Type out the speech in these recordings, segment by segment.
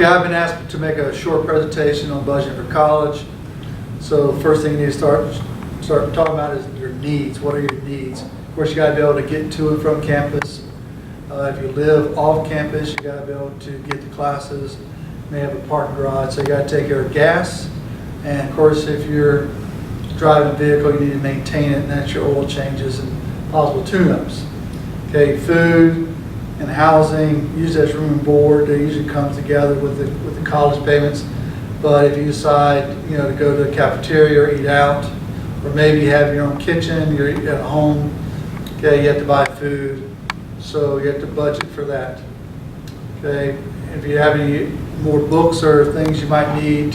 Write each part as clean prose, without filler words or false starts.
I've been asked to make a short presentation on budgeting for college. So first thing you need to start talking about is your needs. What are your needs? Of course, you got to be able to get to and from campus. If you live off campus, you got to be able to get to classes. You may have a parking garage, so you got to take care of gas. And of course, if you're driving a vehicle, you need to maintain it, and that's your oil changes and possible tune-ups. Okay, food and housing, usually that's room and board. They usually comes together with the college payments. But if you decide, to go to the cafeteria or eat out, or maybe you have your own kitchen, you're at home, okay, you have to buy food, so you have to budget for that. Okay, if you have any more books or things you might need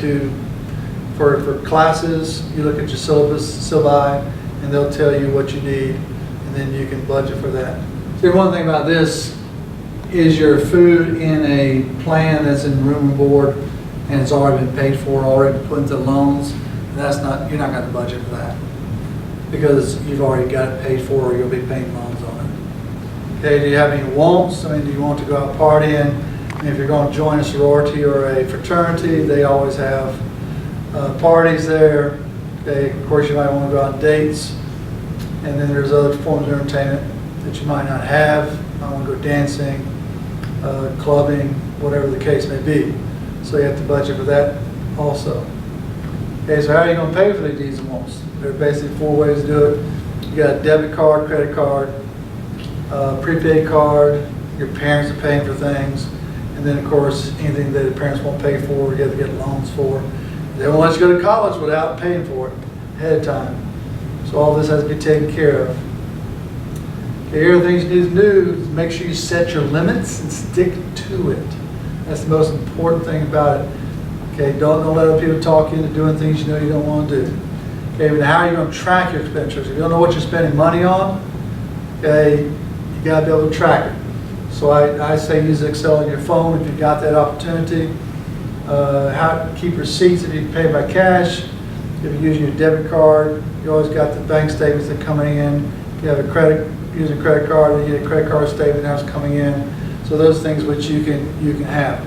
for classes, you look at your syllabi, and they'll tell you what you need, and then you can budget for that. So one thing about this is your food in a plan that's in room and board, and it's already been paid for, already put into loans. You're not going to budget for that because you've already got it paid for, or you'll be paying loans on it. Okay, do you have any wants? Do you want to go out partying? And if you're going to join a sorority or a fraternity, they always have parties there. Okay, of course, you might want to go on dates, and then there's other forms of entertainment that you might not have. You might want to go dancing, clubbing, whatever the case may be. So you have to budget for that also. Okay, so how are you going to pay for these needs and wants? There are basically 4 ways to do it. You got a debit card, credit card, prepaid card, your parents are paying for things, and then of course anything that the parents won't pay for, you have to get loans for. They won't let you go to college without paying for it ahead of time. So all this has to be taken care of. Okay, here are the things you need to do. Make sure you set your limits and stick to it. That's the most important thing about it. Okay, don't let other people talk you into doing things you don't want to do. Okay, but how are you going to track your expenditures? If you don't know what you're spending money on, okay, you got to be able to track it. So I say use Excel on your phone if you've got that opportunity. How to keep receipts if you pay by cash. If you're using your debit card, you always got the bank statements that are coming in. If you have using a credit card, then you get a credit card statement that's coming in. So those things which you can have.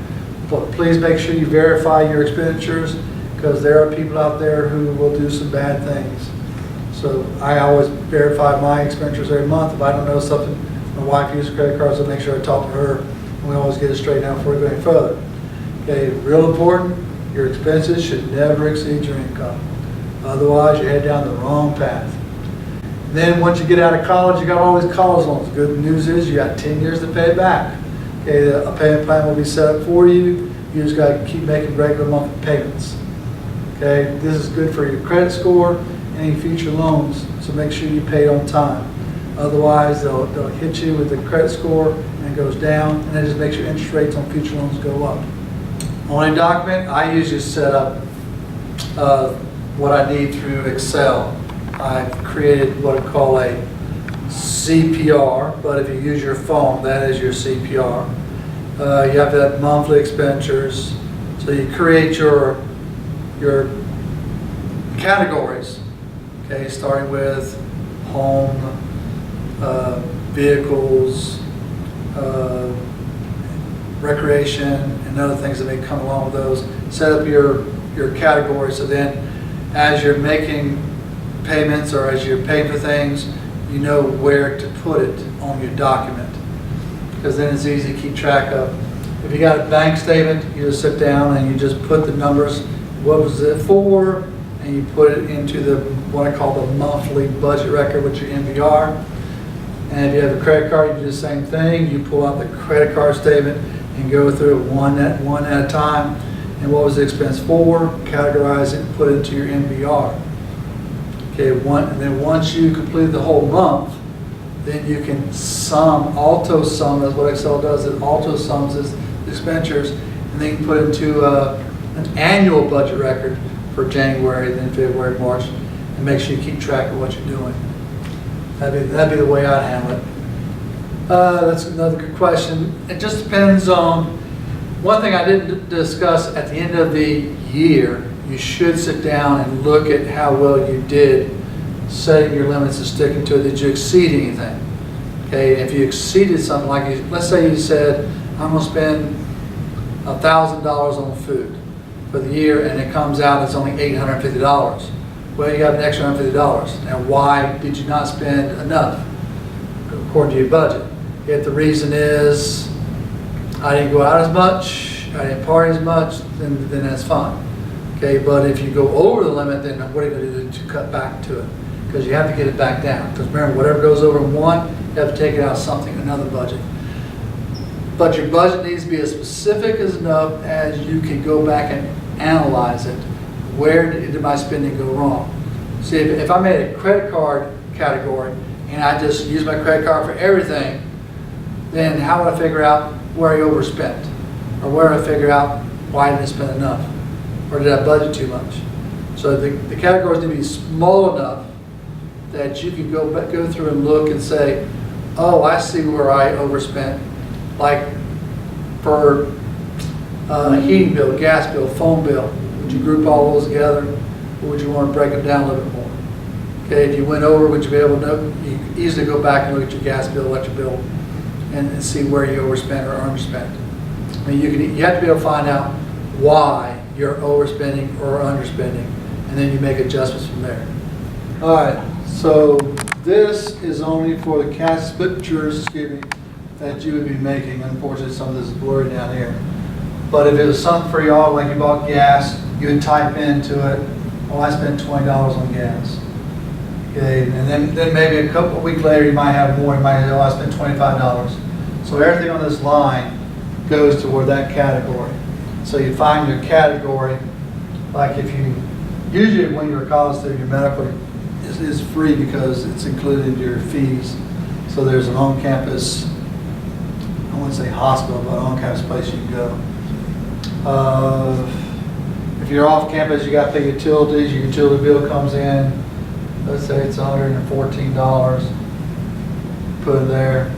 But please make sure you verify your expenditures, because there are people out there who will do some bad things. So I always verify my expenditures every month. If I don't know something, my wife uses credit cards, so make sure I talk to her, and we always get it straightened out before we go any further. Okay, real important, your expenses should never exceed your income. Otherwise, you head down the wrong path. Then once you get out of college, you got all these college loans. Good news is you got 10 years to pay it back. Okay, a payment plan will be set up for you. You just got to keep making regular monthly payments. Okay, this is good for your credit score and any future loans, so make sure you pay it on time. Otherwise, they'll hit you with the credit score and it goes down, and it just makes your interest rates on future loans go up. On a document, I usually set up what I need through Excel. I've created what I call a CPR, but if you use your phone, that is your CPR. You have to have monthly expenditures. So you create your categories, okay, starting with home, vehicles, recreation, and other things that may come along with those. Set up your categories, so then as you're making payments or as you're paying for things, you know where to put it on your document, because then it's easy to keep track of. If you got a bank statement, you just sit down and you just put the numbers, what was it for, and you put it into what I call the monthly budget record, which is your MVR. And if you have a credit card, you do the same thing. You pull out the credit card statement and go through it one at a time. And what was the expense for? Categorize it and put it into your MVR. Okay, and then once you complete the whole month, then you can auto sum, that's what Excel does. It auto sums the expenditures, and then you can put it into an annual budget record for January, then February, March, and make sure you keep track of what you're doing. That'd be the way I'd handle it. That's another good question. It just depends on, one thing I didn't discuss at the end of the year, you should sit down and look at how well you did setting your limits and sticking to it. Did you exceed anything? Okay, if you exceeded something, like let's say you said, I'm going to spend $1,000 on food for the year, and it comes out it's only $850. Well, you have an extra $150. Now, why did you not spend enough according to your budget? If the reason is I didn't go out as much, I didn't party as much, then that's fine. Okay, but if you go over the limit, then what are you going to do to cut back to it? Because you have to get it back down. Because remember, whatever goes over in one, you have to take it out of something, another budget. But your budget needs to be as specific as enough as you can go back and analyze it. Where did my spending go wrong? See, if I made a credit card category and I just use my credit card for everything, then how would I figure out where I overspent? Or where I figure out why I didn't spend enough? Or did I budget too much? So the categories need to be small enough that you can go through and look and say, oh, I see where I overspent. Like for heating bill, gas bill, phone bill, would you group all those together, or would you want to break them down a little bit more? Okay, if you went over, would you be able to know? You could easily go back and look at your gas bill, electric bill, and see where you overspent or underspent. I mean, you have to be able to find out why you're overspending or underspending, and then you make adjustments from there. All right, so this is only for the cash expenditures, that you would be making. Unfortunately, some of this is blurry down here. But if it was something for y'all, like you bought gas, you would type into it, oh, I spent $20 on gas. Okay, and then maybe a couple of weeks later, you might have more. You might say, oh, I spent $25. So everything on this line goes toward that category. So you find your category, like if you, usually when you're a college student, your medical is free because it's included in your fees. So there's an on-campus, I wouldn't say hospital, but on-campus place you can go. If you're off campus, you got to pay utilities. Your utility bill comes in. Let's say it's $114. Put it there.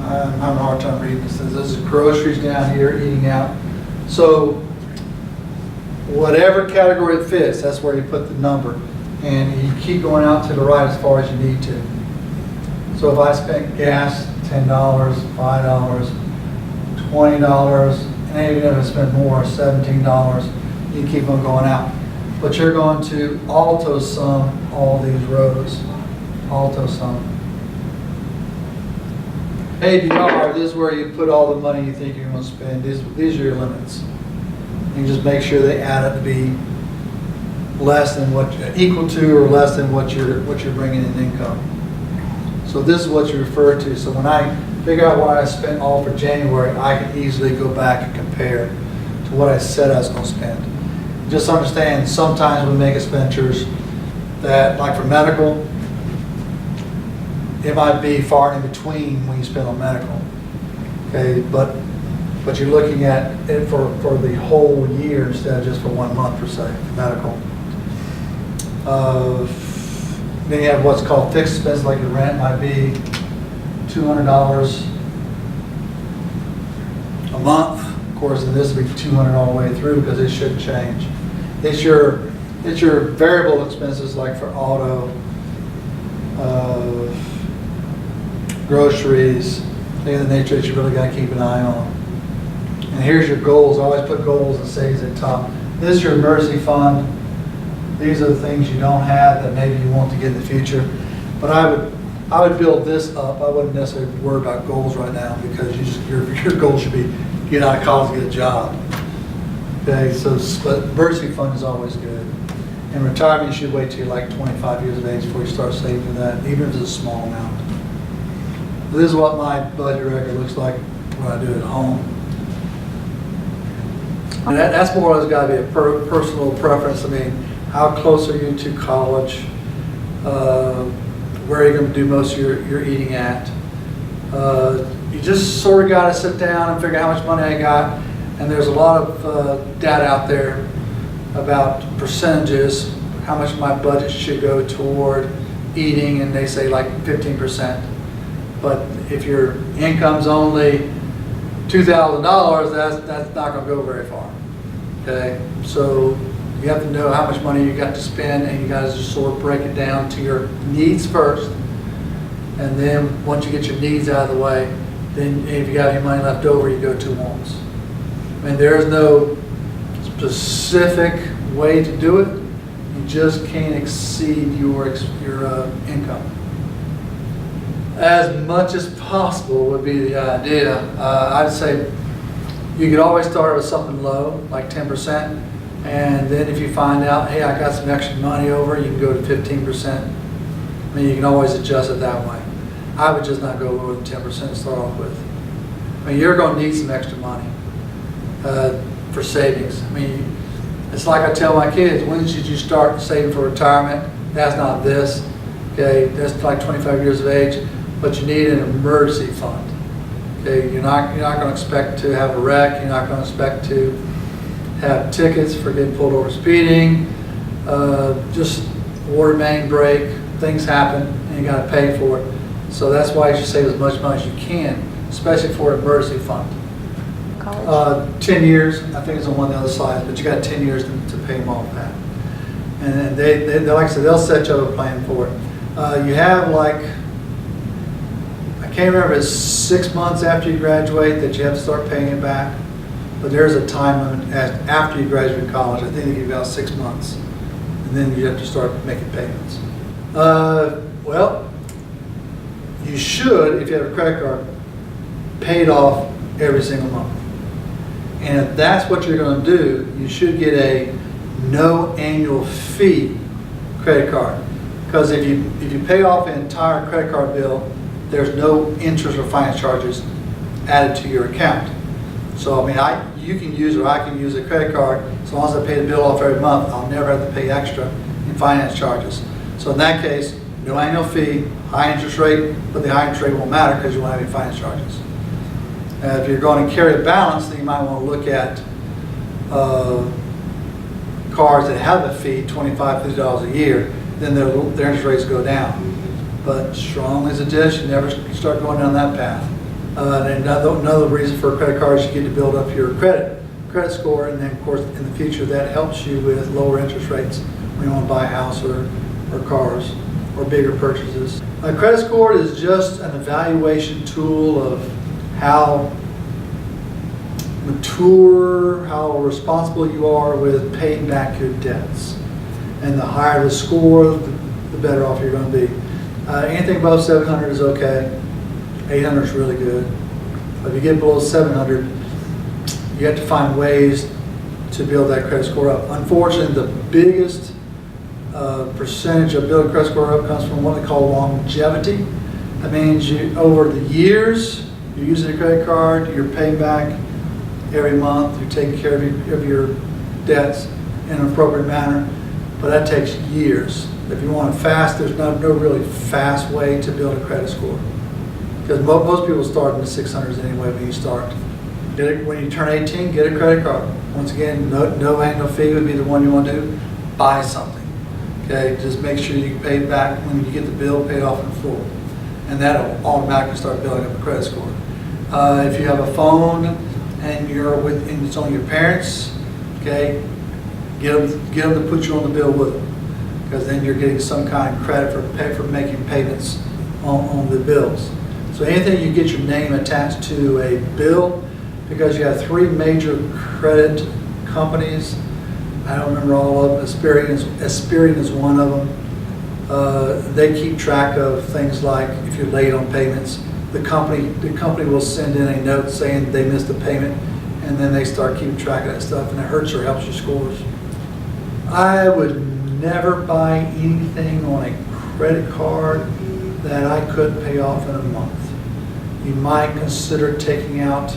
I'm having a hard time reading this. This is groceries down here, eating out. So whatever category it fits, that's where you put the number. And you keep going out to the right as far as you need to. So if I spent gas, $10, $5, $20, and even if I spend more, $17, you keep on going out. But you're going to auto sum all these rows. Auto sum. ADR, this is where you put all the money you think you're going to spend. These are your limits. You just make sure they add up to be less than what, equal to or less than what you're bringing in income. So this is what you refer to. So when I figure out what I spent all for January, I can easily go back and compare to what I said I was going to spend. Just understand, sometimes we make expenditures that, like for medical, it might be far in between when you spend on medical. Okay, but you're looking at it for the whole year instead of just for 1 month per se, for medical. Then you have what's called fixed expense, like your rent might be $200 a month. Of course, in this would be $200 all the way through because it shouldn't change. It's your variable expenses like for auto, groceries, things of the nature that you really got to keep an eye on. And here's your goals. I always put goals and savings at the top. This is your emergency fund. These are the things you don't have that maybe you want to get in the future. But I would build this up. I wouldn't necessarily worry about goals right now because your goal should be get out of college and get a job. Okay, so but emergency fund is always good. And retirement, you should wait till you're like 25 years of age before you start saving for that, even if it's a small amount. This is what my budget record looks like when I do it at home. And that's more or less got to be a personal preference. I mean, how close are you to college? Where are you going to do most of your eating at? You just sort of got to sit down and figure out how much money I got. And there's a lot of data out there about percentages, how much my budget should go toward eating, and they say like 15%. But if your income's only $2,000, that's not going to go very far. Okay, so you have to know how much money you got to spend, and you got to just sort of break it down to your needs first, and then once you get your needs out of the way, Then if you got any money left over, you go to wants. I mean, there is no specific way to do it. You just can't exceed your income. As much as possible would be the idea. I'd say you could always start with something low, like 10%, and then if you find out, hey, I got some extra money over, you can go to 15%. I mean, you can always adjust it that way. I would just not go lower than 10% to start off with. I mean, you're going to need some extra money for savings. I mean, it's like I tell my kids, when should you start saving for retirement? That's not this, okay? That's like 25 years of age, but you need an emergency fund. Okay, you're not going to expect to have a wreck. You're not going to expect to have tickets for getting pulled over speeding. Just water main break, things happen, and you got to pay for it. So that's why you should save as much money as you can, especially for an emergency fund. College? 10 years, I think it's on one of the other slides, but you got 10 years to pay them off that. And then they like I said, they'll set you up a plan for it. You have like, I can't remember, it's 6 months after you graduate that you have to start paying it back. But there's a time limit after you graduate college. I think they give you about 6 months. And then you have to start making payments. Well, you should, if you have a credit card, pay it off every single month. And if that's what you're going to do, you should get a no annual fee credit card. Because if you pay off an entire credit card bill, there's no interest or finance charges added to your account. So I mean, you can use, or I can use a credit card as long as I pay the bill off every month. I'll never have to pay extra in finance charges. So in that case, no annual fee, high interest rate, but the high interest rate won't matter because you won't have any finance charges. If you're going to carry a balance, then you might want to look at cards that have a fee, $25, $50 a year, then their interest rates go down. But strongly suggest you never start going down that path. And another reason for a credit card is you get to build up your credit score, and then of course in the future that helps you with lower interest rates when you want to buy a house or cars or bigger purchases. A credit score is just an evaluation tool of how mature, how responsible you are with paying back your debts. And the higher the score, the better off you're going to be. Anything above 700 is okay. 800 is really good. But if you get below 700, you have to find ways to build that credit score up. Unfortunately, the biggest percentage of building credit score up comes from what they call longevity. That means over the years, you're using a credit card, you're paying back every month, you're taking care of your debts in an appropriate manner, but that takes years. If you want it fast, there's no really fast way to build a credit score. Because most people start in the 600s anyway when you start. When you turn 18, get a credit card. Once again, no annual fee would be the one you want to do. Buy something. Okay, just make sure you pay it back when you get the bill paid off in full. And that'll automatically start building up a credit score. If you have a phone and and it's on your parents, okay, get them to put you on the bill with them. Because then you're getting some kind of credit for making payments on the bills. So anything you get your name attached to a bill, because you have 3 major credit companies. I don't remember all of them. Experian is one of them. They keep track of things like if you're late on payments. The company will send in a note saying they missed a payment, and then they start keeping track of that stuff, and it hurts or helps your scores. I would never buy anything on a credit card that I couldn't pay off in a month. You might consider taking out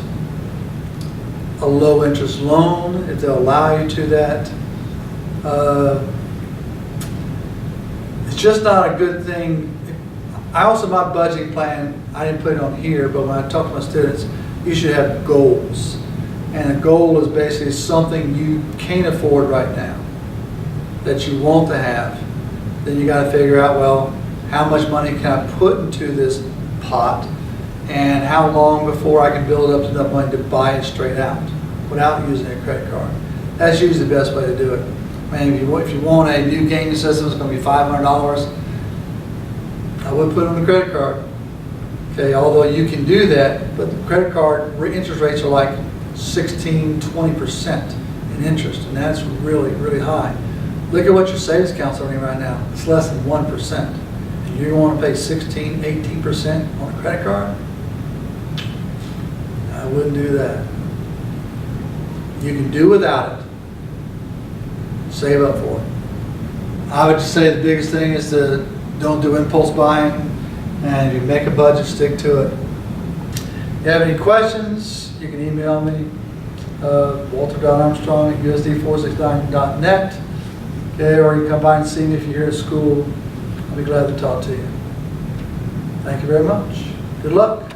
a low interest loan if they'll allow you to that. It's just not a good thing. My budgeting plan, I didn't put it on here, but when I talk to my students, you should have goals. And a goal is basically something you can't afford right now that you want to have. Then you got to figure out, well, how much money can I put into this pot, and how long before I can build up enough money to buy it straight out without using a credit card. That's usually the best way to do it. I mean, if you want a new gaming system, it's going to be $500. I would put it on a credit card. Okay, although you can do that, but the credit card interest rates are like 16, 20% in interest, and that's really, really high. Look at what your savings account's earning right now. It's less than 1%. And you're going to pay 16, 18% on a credit card? I wouldn't do that. You can do without it. Save up for it. I would just say the biggest thing is to don't do impulse buying, and you make a budget, stick to it. If you have any questions, you can email me, walter.armstrong@usd469.net. Okay, or you can come by and see me if you're here at school. I'll be glad to talk to you. Thank you very much. Good luck.